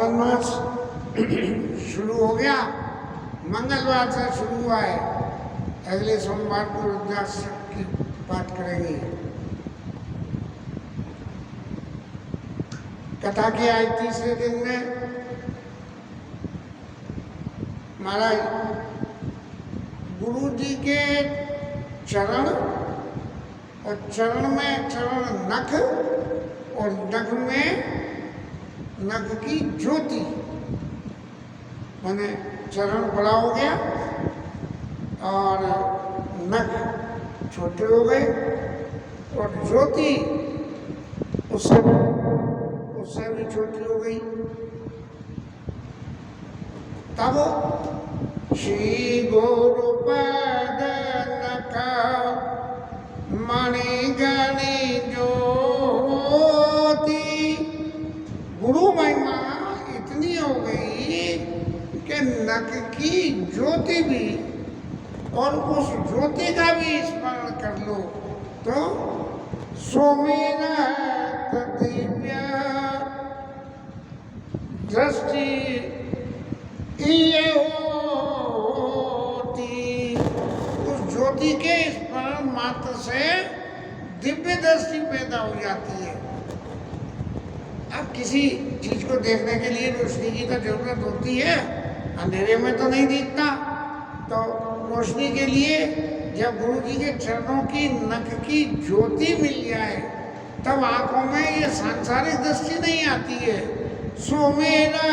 श्रावण मास शुरू हो गया, मंगलवार से शुरू हुआ है। अगले सोमवार को रुद्राक्ष की पाठ करेंगे। कथा की आज तीसरे दिन में महाराज गुरु जी के चरण और चरण में चरण नख और नख में नख की ज्योति, माने चरण बड़ा हो गया और नख छोटे हो गए और ज्योति उससे भी छोटी हो गई। तब श्री गुरुपद नख मणिगणि ज्योति, गुरु महिमा इतनी हो गई कि नख की ज्योति भी और उस ज्योति का भी स्मरण कर लो तो सोमेरा दिव्य दृष्टि होती। उस ज्योति के स्मरण मात्र से दिव्य दृष्टि पैदा हो जाती है। अब किसी चीज को देखने के लिए रोशनी की तो जरूरत होती है, अंधेरे में तो नहीं दिखता। तो रोशनी के लिए जब गुरु जी के चरणों की नख की ज्योति मिल जाए तब आंखों में ये सांसारिक दृष्टि नहीं आती है। सोमेरा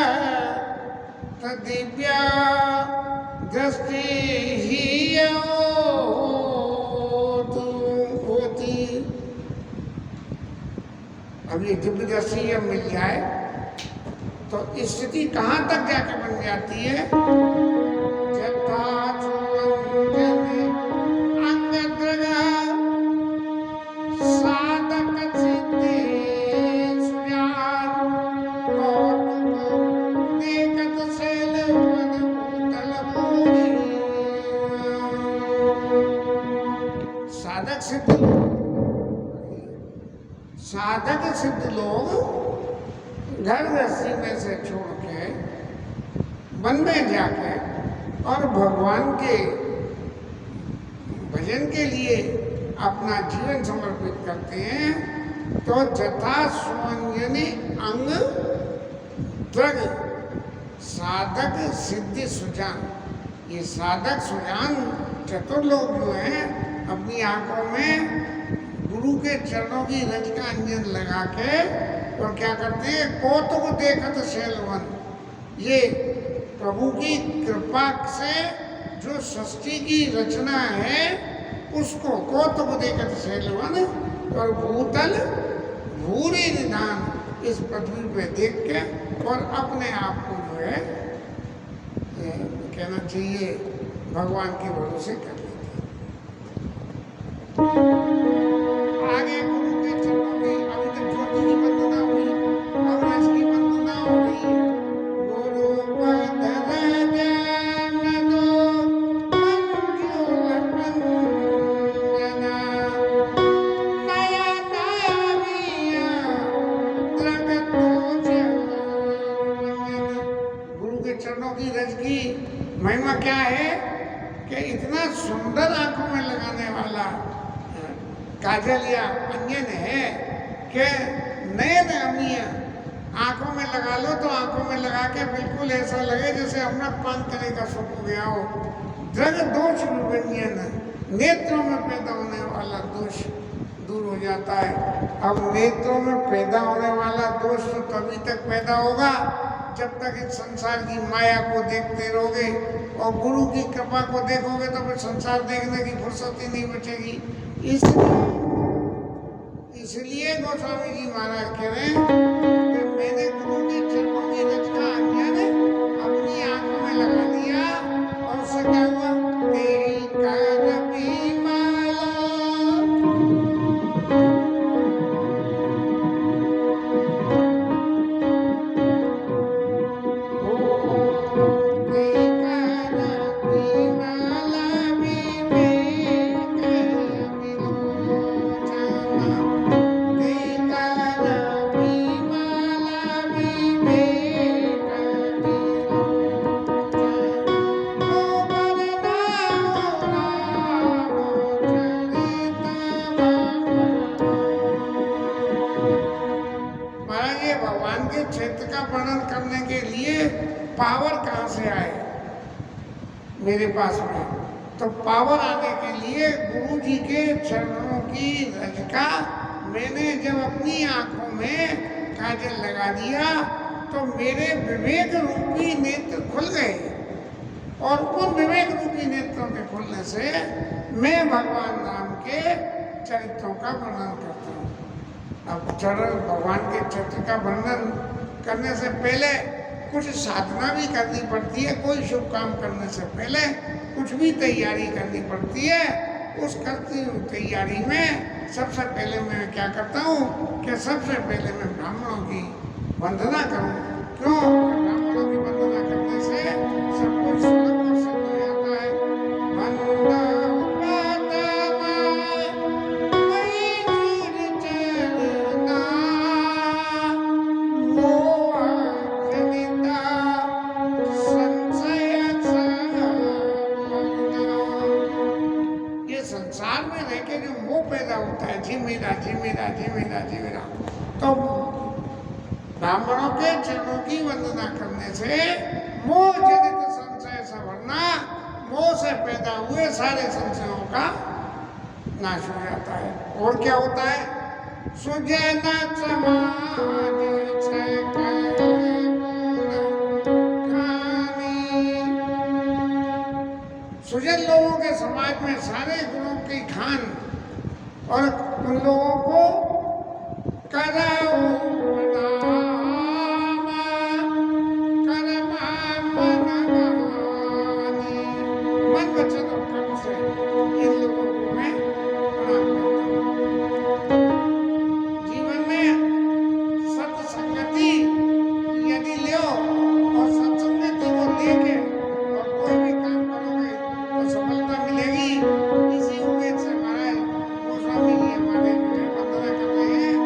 दिव्या दृष्टि ही होती। अब ये दिव्य दृष्टि जब मिल जाए तो स्थिति कहाँ तक जाके बन जाती है? साधक सिद्ध लोग घर गृहस्थी में से छोड़ के वन में जाके और भगवान के भजन के लिए अपना जीवन समर्पित करते हैं। तो जथा स्वंजनी अंग द्रग साधक सिद्धि सुजान, ये साधक सुजान चतुर्लोक जो हैं अपनी आंखों में गुरु के चरणों की रज का अंजन लगा के और क्या करते हैं? कौतुक देखत शैलवन, ये प्रभु की कृपा से जो सृष्टि की रचना है उसको कौतुक देखत शैलवन और भूतल भूरी निधान, इस पृथ्वी पे देख के और अपने आप को जो है कहना चाहिए भगवान के भरोसे कर लेते। आगे गुरु के चरणों में अभी तक ज्योति की वंदना हुई, अब आज की वंदना हो रही है। गुरु पद रजन दो मंजुल अंजना, नया नया मिया द्रगतो जन। गुरु के चरणों की रज की महिमा क्या है कि इतना सुंदर आंखों में लगाने वाला काजल या अंजन है कि नए नमिया आंखों में लगा लो तो आंखों में लगा के बिल्कुल ऐसा लगे जैसे अमृत पान करने का सुख हो गया हो। द्रग दोष विभंजन, नेत्रों में पैदा होने वाला दोष दूर हो जाता है। अब नेत्रों में पैदा होने वाला दोष तो तभी तक पैदा होगा जब तक इस संसार की माया को देखते रहोगे और गुरु की कृपा को देखोगे तो फिर संसार देखने की फुर्सत ही नहीं बचेगी। इसलिए गोस्वामी जी महाराज कह रहे हैं कि मैंने गुरु के चरणों की रज का अंजन अपनी आंखों में लगा दिया और उससे क्या हुआ? तेरी कर बीमाला वर्णन करने के लिए पावर कहाँ से आए मेरे पास में? तो पावर आने के लिए गुरु जी के चरणों की रज का मैंने जब अपनी आंखों में काजल लगा दिया तो मेरे विवेक रूपी नेत्र खुल गए, और उन विवेक रूपी नेत्रों के खुलने से मैं भगवान राम के चरित्रों का वर्णन करता हूँ। अब भगवान के चरित्र का वर्णन करने से पहले कुछ साधना भी करनी पड़ती है। कोई शुभ काम करने से पहले कुछ भी तैयारी करनी पड़ती है। उस करती हुई तैयारी में सबसे पहले मैं क्या करता हूँ कि सबसे पहले मैं ब्राह्मणों की वंदना करूँ। क्यों? ब्राह्मणों की वंदना करने से सब कुछ सुलभ और सिद्ध हो जाता है। संसार में रह के जो मोह पैदा होता है, जी मेरा जी मेरा जी मेरा जी मेरा, तो ब्राह्मणों के चरणों की वंदना करने से मोह जनित संशय सवरना, मोह से पैदा हुए सारे संशयों का नाश हो जाता है। और क्या होता है? सुजन समाज सुजन लोगों के समाज में सारे गुणों की खान, और उन लोगों को मन वचन और कर्म से इन लोगों को मैं प्रणाम करता हूँ। जीवन में सत्संगति यदि लो और सत्संगति को लेके और कोई भी काम करोगे तो सफलता मिलेगी। इसी उम्मीद से महाराज गोस्वामी जी हमारे वंदना कर रहे हैं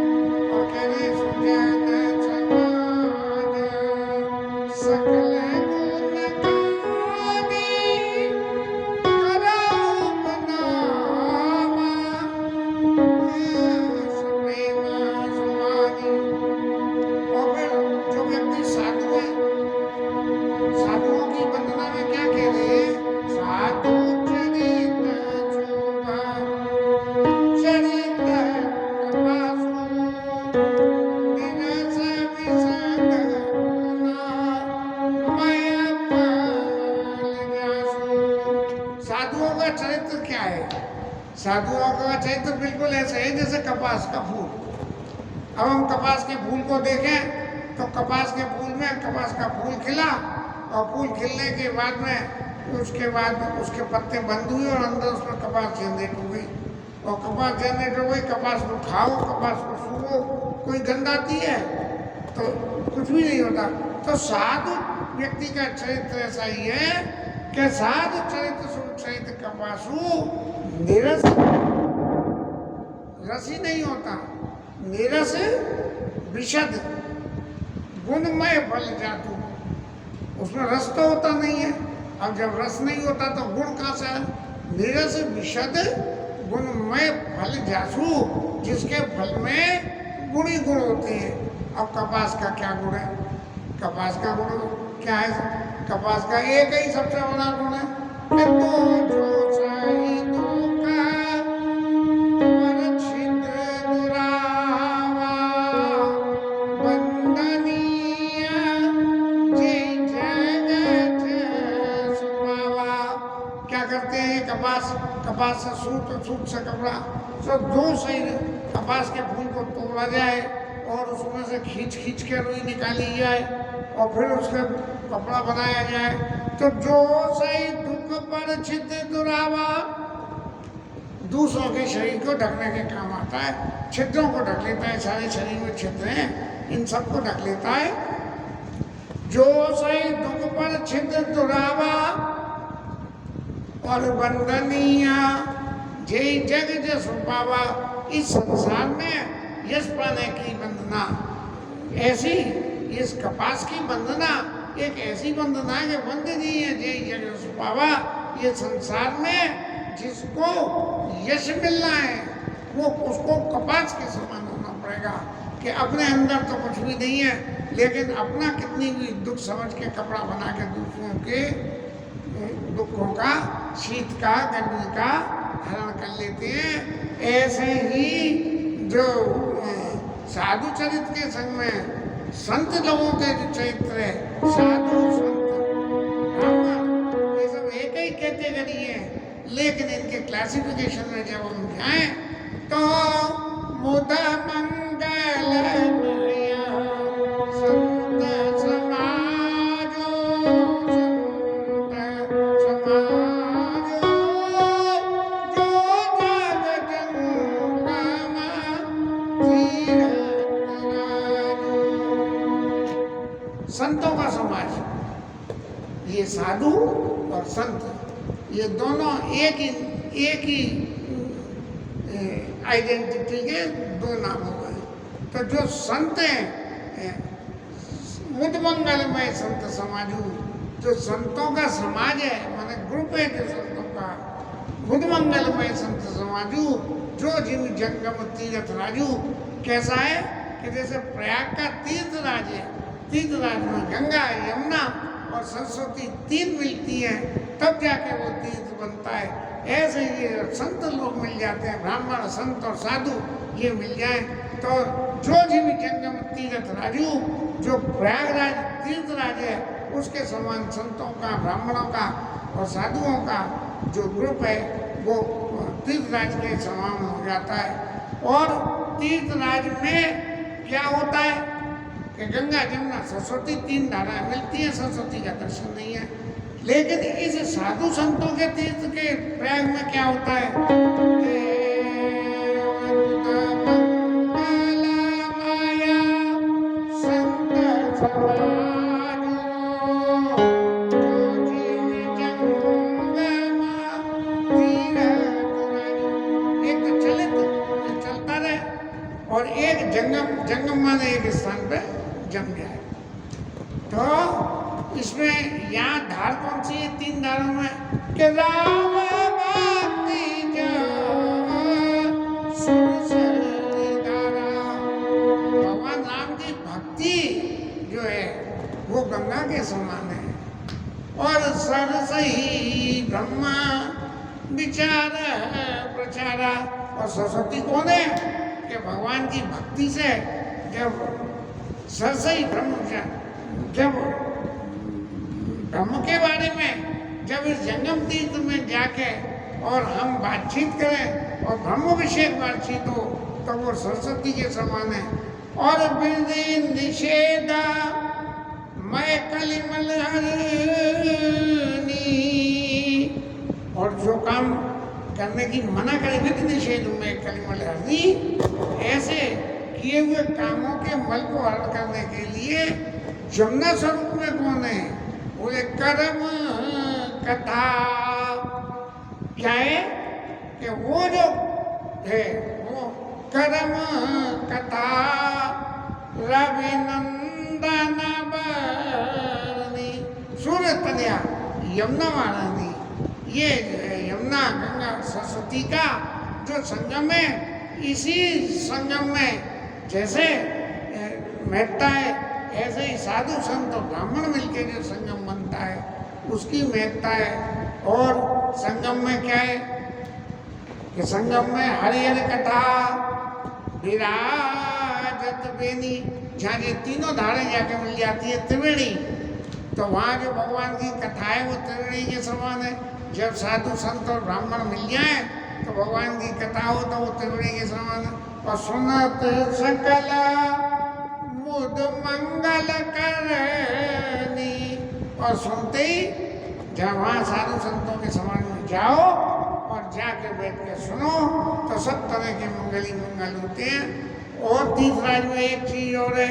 और कह रहे हैं सुजन समाज सकल साधुओं का चरित्र बिल्कुल ऐसे है जैसे कपास का फूल। अब हम कपास के फूल को देखें तो कपास के फूल में कपास का फूल खिला, और फूल खिलने के बाद में उसके पत्ते बंद हुए और अंदर उसमें कपास जनरेट हो गई, और कपास जनरेट हो गई। कपास को खाओ, कपास को सूखो, कोई गंध आती है तो कुछ भी नहीं होता। तो साधु व्यक्ति का चरित्र ऐसा ही है कि साधु चरित्र सुचरित्र कपासु निरस, रसी नहीं होता, निरस विशद गुणमय फल जातु, उसमें रस तो होता नहीं है। अब जब रस नहीं होता तो गुण कहाँ से? निरस विशद गुणमय फल जासु, जिसके फल में गुण ही गुण होते हैं। अब कपास का क्या गुण है? कपास का गुण क्या है? कपास का एक ही सबसे बड़ा गुण है कि तो जो कपास से सूट और सूट से कपड़ा, तो दो सही कपास के फूल को तोड़ा जाए और उसमें से खींच खींच के रुई निकाली जाए और फिर उसका कपड़ा बनाया जाए। तो जो सही दुख पर छिद्र दुरावा, दूसरों के शरीर को ढकने के काम आता है, छिद्रों को ढक लेता है। सारे शरीर में छिद्र हैं, इन सबको ढक लेता है। जो सही दुख पर छिद्र दुरावा और वंदनीय जय जग जस पावा, इस संसार में यश पाने की वंदना ऐसी, इस कपास की वंदना एक ऐसी वंदना है कि वंदनीय जय जग जस पावा। ये संसार में जिसको यश मिलना है वो उसको कपास के समान होना पड़ेगा कि अपने अंदर तो कुछ भी नहीं है, लेकिन अपना कितनी भी दुख समझ के कपड़ा बना के दूसरों के दुखों का, शीत का, गर्मी का हरण कर लेते हैं। ऐसे ही जो साधु चरित्र के संग में संत लोगों के जो चरित्र है, साधु संत ब्राह्मण, ये सब एक ही कैटेगरी है, लेकिन इनके क्लासिफिकेशन में जब हम जाएं तो मुद मंगल संत समाजो, संत समाजो, जो जग जंगम तीरथ राजो। संतों का समाज, ये साधु और संत, ये दोनों एक ही आइडेंटिटी के दो नाम हो गए। तो जो संत हैं, मुद मंगलमय संत समाजू, जो संतों का समाज है, माने ग्रुप है जो संतों का, मुद मंगलमय संत समाजू, जो जिन जंगम तीर्थ राजू। कैसा है कि जैसे प्रयाग का तीर्थ राज है, तीर्थ राज में गंगा, यमुना और सरस्वती तीन मिलती हैं, तब जाके वो तीर्थ बनता है। ऐसे ये संत लोग मिल जाते हैं, ब्राह्मण, संत और साधु ये मिल जाए तो जो भी जंगम तीर्थ राजू, जो प्रयागराज तीर्थ राज है, उसके समान संतों का, ब्राह्मणों का और साधुओं का जो ग्रुप है वो तीर्थ राज के समान हो जाता है। और तीर्थ राज में क्या होता है कि गंगा, जमुना, सरस्वती तीन धाराएं मिलती हैं, सरस्वती का दर्शन नहीं है। लेकिन इस साधु संतों के तीर्थ के प्रयाग में क्या होता है, एक तो चलता रहे और एक जंगम माने एक स्थान पे जम जाए। तो इसमें यहाँ धार कौन सी है तीन धारों में कि राम भक्ति धारा, भगवान राम की भक्ति जो है वो गंगा के समान है। और सरसई ब्रह्मा विचार प्रचारा, और सरस्वती कौन है कि भगवान की भक्ति से जब सरसई ब्रह्म, जब ब्रह्म के बारे में जब इस जंगम तीर्थ में जाके और हम बातचीत करें और ब्रह्म विषयक बातचीत हो तो वो सरस्वती के समान है। और निषेधा मैं कलिमल हरनी, और जो काम करने की मना करे विद निषेध में कलिमल हरनी, ऐसे किए हुए कामों के मल को हरण करने के लिए जमुना स्वरूप में कौन है, बोले कर्म कथा। क्या है कि वो जो है वो कर्म कथा रविनंदन बरनी, सूर्य तनया यमुना महारानी, ये यमुना गंगा सरस्वती का जो संगम है, इसी संगम में जैसे महत्ता है, ऐसे ही साधु संत और ब्राह्मण मिलकर जो संगम बनता है उसकी महत्ता है। और संगम में क्या है कि संगम में हरिहर कथा विराजत बेनी, जहाँ ये तीनों धारें जाके मिल जाती है त्रिवेणी, तो वहाँ जो भगवान की कथा है वो त्रिवेणी के समान है। जब साधु संत और ब्राह्मण मिल जाए तो भगवान की कथा हो तो वो त्रिवेणी के समान है। और सुनत सकल मुद मंगल करनी, और सुनते ही जब वहाँ साधु संतों के समान में जाओ और जाके बैठ के सुनो तो सब तरह के मंगल ही मंगल होते हैं। और तीर्थराज में एक चीज और है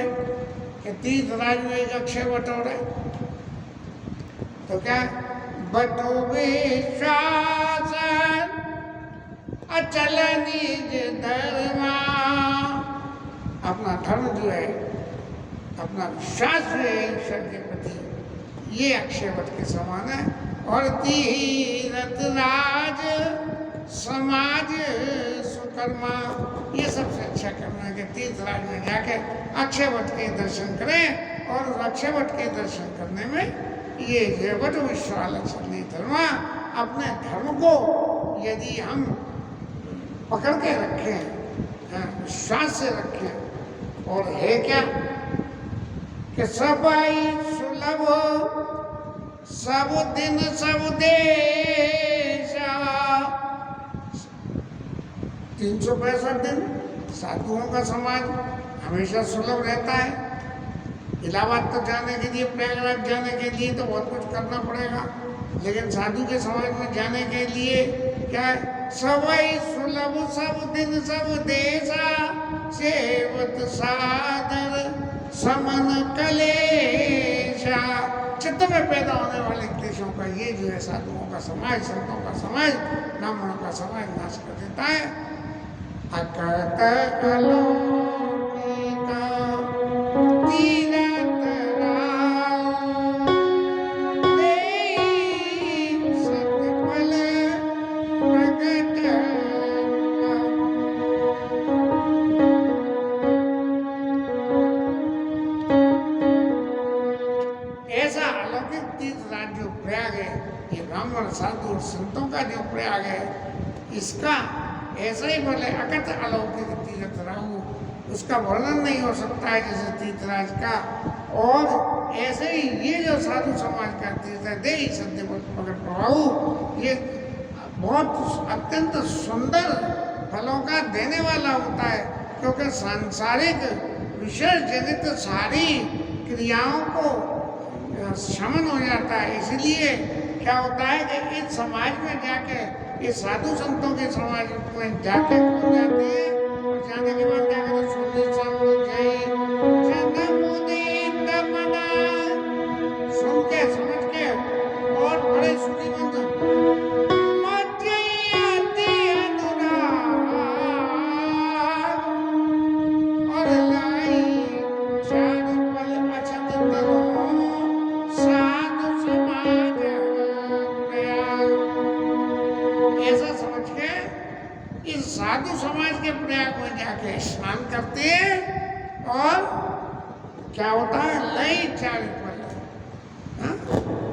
कि तीर्थराज में एक अक्षय वट और है, तो क्या बटो विश्वास अचल निज धर्मा, अपना धर्म जो है, अपना विश्वास जो है ईश्वर के प्रति, ये अक्षय वट के समान है। और तीरथ राज समाज सुख कर्मा, ये सबसे अच्छा कर्म है कि तीर्थराज में जाके अक्षय वट के दर्शन करें। और अक्षय वट के दर्शन करने में ये वट विश्वालक्षणी धर्म, अपने धर्म को यदि हम पकड़ के रखें, विश्वास से रखें, और है क्या कि सबाई सुलभ सब दिन सब देशा, 365 दिन साधुओं का समाज हमेशा सुलभ रहता है। इलाहाबाद तो जाने के लिए, प्रयागराज जाने के लिए तो बहुत कुछ करना पड़ेगा, लेकिन साधु के समाज में जाने के लिए क्या है, सवई सुलभ सब दिन सब देशा, सेवत सादर समन कलेशा। चित्त में पैदा होने वाले क्लेशों का ये जो है साधुओं का समाज, संतों का समाज, ब्राह्मणों का समाज नाश कर देता है। अकत अलौकिक तीरथ राम, देई सतफल प्रगट। ऐसा अलौकिक तीर्थराज जो प्रयाग है, ये ब्राह्मण साधु और संतों का जो प्रयाग है, इसका ऐसा ही बोले अकथ अलौकिक तीर्थ राहु, उसका वर्णन नहीं हो सकता है जैसे तीर्थराज का। और ऐसे ही ये जो साधु समाज का तीर्थ है, देई सत्य प्रगट प्रभाव, ये बहुत अत्यंत सुंदर फलों का देने वाला होता है, क्योंकि सांसारिक विषय जनित सारी क्रियाओं को शमन हो जाता है। इसलिए क्या होता है कि इस समाज में जाके, इस साधु संतों के समाज में जाके पहुंच जाते हैं, और जाने के बाद क्या कहते हैं, सुनी समझई जन्मोदित मना, सुन के समझ के और बड़े सुखी मंद मध्ययाति अनुराग, और लाई चार पल अछत तनो साधु समाज प्रयाग। ऐसा समझ के इस साधु समाज के प्रयाग में जाके स्नान करते हैं, और क्या होता है, लई चार पल,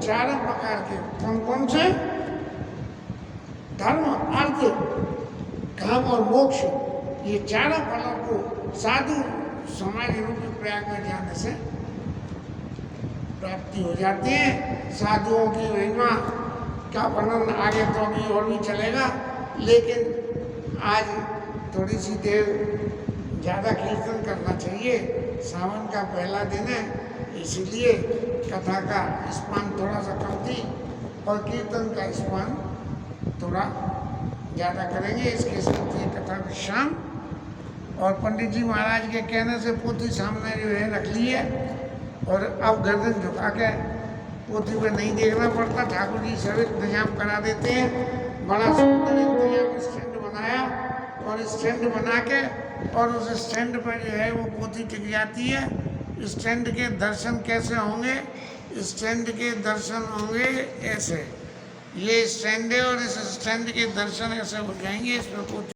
चारों प्रकार के, कौन कौन से, धर्म अर्थ काम और मोक्ष, ये चारों फलों को साधु समाज रूपी प्रयाग में जाने से प्राप्ति हो जाती है। साधुओं की महिमा का वर्णन आगे तो अभी और भी चलेगा, लेकिन आज थोड़ी सी देर ज़्यादा कीर्तन करना चाहिए। सावन का पहला दिन है, इसलिए कथा का स्पान थोड़ा सा कम थी, और कीर्तन का स्पान थोड़ा ज़्यादा करेंगे। इसके साथ ये कथा विश्राम, और पंडित जी महाराज के कहने से पोथी सामने जो है रख ली है, और अब गर्दन झुका के पोथी पे नहीं देखना पड़ता, ठाकुर जी सब इंतजाम करा देते हैं। बड़ा सुंदर इंतजाम स्टैंड बनाया, और स्टैंड बना के और उस स्टैंड पर जो है वो पोथी टिक जाती है। स्टैंड के दर्शन कैसे होंगे, स्टैंड के दर्शन होंगे ऐसे, ये स्टैंड है और इस स्टैंड के दर्शन ऐसे हो जाएंगे, इसमें पोथी